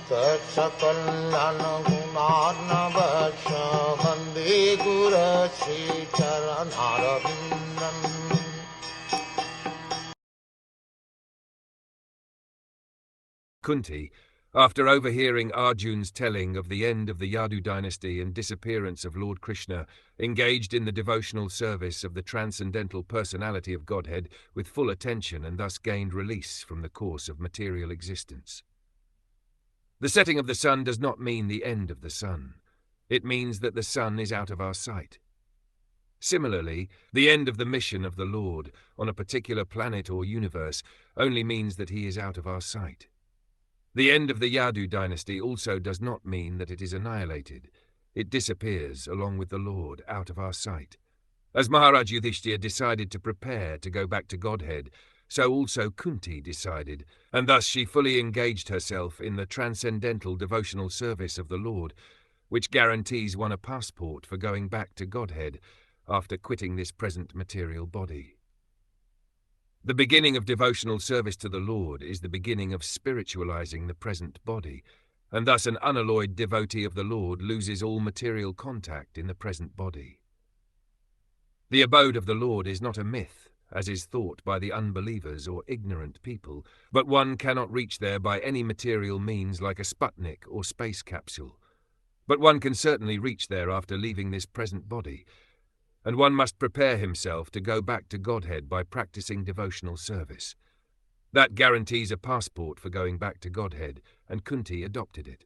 Sakal Gunaarnavasya Vande Guru Sri Charanarabindam. Kunti, after overhearing Arjun's telling of the end of the Yadu dynasty and disappearance of Lord Krishna, engaged in the devotional service of the transcendental personality of Godhead with full attention and thus gained release from the course of material existence. The setting of the sun does not mean the end of the sun. It means that the sun is out of our sight. Similarly, the end of the mission of the Lord on a particular planet or universe only means that he is out of our sight. The end of the Yadu dynasty also does not mean that it is annihilated. It disappears along with the Lord out of our sight. As Maharaj Yudhishthira decided to prepare to go back to Godhead, so also Kunti decided, and thus she fully engaged herself in the transcendental devotional service of the Lord, which guarantees one a passport for going back to Godhead after quitting this present material body. The beginning of devotional service to the Lord is the beginning of spiritualizing the present body, and thus an unalloyed devotee of the Lord loses all material contact in the present body. The abode of the Lord is not a myth, as is thought by the unbelievers or ignorant people, but one cannot reach there by any material means like a Sputnik or space capsule. But one can certainly reach there after leaving this present body, and one must prepare himself to go back to Godhead by practicing devotional service. That guarantees a passport for going back to Godhead, and Kunti adopted it.